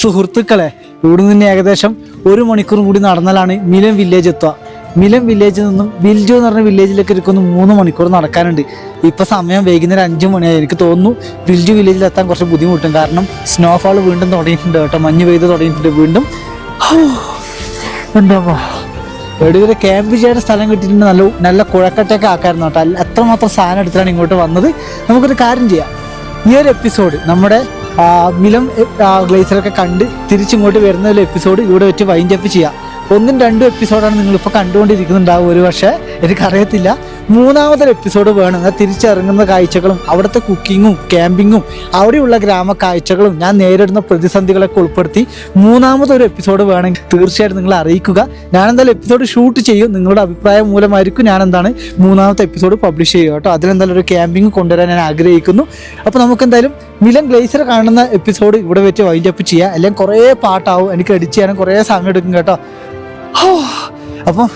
സുഹൃത്തുക്കളെ, ഇവിടെ നിന്ന് ഏകദേശം 1 മണിക്കൂർ കൂടി നടന്നാലാണ് മിലം വില്ലേജ് എത്തുക. മിലം വില്ലേജിൽ നിന്നും ബിൽജു എന്ന് പറഞ്ഞ വില്ലേജിലേക്ക് ഇരിക്കുന്ന 3 മണിക്കൂർ നടക്കാനുണ്ട്. ഇപ്പം സമയം വൈകുന്നേരം 5 മണിയായി. എനിക്ക് തോന്നുന്നു ബിൽജു വില്ലേജിൽ എത്താൻ കുറച്ച് ബുദ്ധിമുട്ടും. കാരണം സ്നോഫാൾ വീണ്ടും തുടങ്ങിയിട്ടുണ്ട് കേട്ടോ. മഞ്ഞ് പെയ്ത് തുടങ്ങിയിട്ടുണ്ട് വീണ്ടും. എന്താ എവിടെ ക്യാമ്പ് ചെയ്യാൻ സ്ഥലം കിട്ടിയിട്ടുണ്ട്. നല്ല കുഴക്കട്ടൊക്കെ ആക്കായിരുന്നു കേട്ടോ. എത്രമാത്രം സാധനം എടുത്തിട്ടാണ് ഇങ്ങോട്ട് വന്നത്. നമുക്കൊരു കാര്യം ചെയ്യാം. ഈ ഒരു എപ്പിസോഡ് നമ്മുടെ മിലം ഗ്ലേസിയറൊക്കെ കണ്ട് തിരിച്ചിങ്ങോട്ട് വരുന്ന ഒരു എപ്പിസോഡ് ഇവിടെ വെച്ച് വൈൻഡ് അപ്പ് ചെയ്യാം. 1ഉം 2ഉം എപ്പിസോഡാണ് നിങ്ങളിപ്പോൾ കണ്ടുകൊണ്ടിരിക്കുന്നുണ്ടാവും. ഒരു പക്ഷേ എനിക്കറിയത്തില്ല. 3ാമതൊരു എപ്പിസോഡ് വേണം. തിരിച്ചിറങ്ങുന്ന കാഴ്ചകളും അവിടുത്തെ കുക്കിങ്ങും ക്യാമ്പിങ്ങും അവിടെയുള്ള ഗ്രാമ കാഴ്ചകളും ഞാൻ നേരിടുന്ന പ്രതിസന്ധികളൊക്കെ ഉൾപ്പെടുത്തി 3ാമതൊരു എപ്പിസോഡ് വേണമെങ്കിൽ തീർച്ചയായിട്ടും നിങ്ങളെ അറിയിക്കുക. ഞാനെന്തായാലും എപ്പിസോഡ് ഷൂട്ട് ചെയ്യും. നിങ്ങളുടെ അഭിപ്രായം മൂലമായിരിക്കും ഞാൻ 3ാമത്തെ എപ്പിസോഡ് പബ്ലിഷ് ചെയ്യുക കേട്ടോ. അതിലെന്തായാലും ഒരു ക്യാമ്പിങ് കൊണ്ടുവരാൻ ഞാൻ ആഗ്രഹിക്കുന്നു. അപ്പോൾ നമുക്കെന്തായാലും മിലം ഗ്ലേസിയർ കാണുന്ന എപ്പിസോഡ് ഇവിടെ വെച്ച് വൈൻഡ് അപ്പ് ചെയ്യുക. അല്ലെങ്കിൽ കുറേ പാട്ടാവും. എനിക്ക് എഡിറ്റ് ചെയ്യാനും കുറേ സമയം എടുക്കും കേട്ടോ. അപ്പം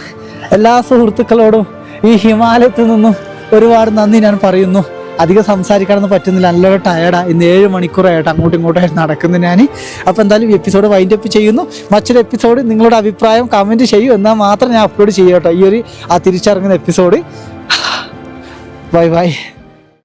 എല്ലാ സുഹൃത്തുക്കളോടും ഈ ഹിമാലയത്തിൽ നിന്നും ഒരുപാട് നന്ദി ഞാൻ പറയുന്നു. അധികം സംസാരിക്കാനൊന്നും പറ്റുന്നില്ല. നല്ലൊരു ടയർഡാണ്. ഇന്ന് 7 മണിക്കൂറായിട്ട് അങ്ങോട്ടും ഇങ്ങോട്ടായിട്ട് നടക്കുന്നു ഞാൻ. അപ്പോൾ എന്തായാലും ഈ എപ്പിസോഡ് വൈൻഡ് അപ്പ് ചെയ്യുന്നു. മറ്റൊരു എപ്പിസോഡ് നിങ്ങളുടെ അഭിപ്രായം കമൻറ്റ് ചെയ്യൂ. എന്നാൽ മാത്രം ഞാൻ അപ്ലോഡ് ചെയ്യും കേട്ടോ ഈ ഒരു തിരിച്ചിറങ്ങുന്ന എപ്പിസോഡ്. Bye bye.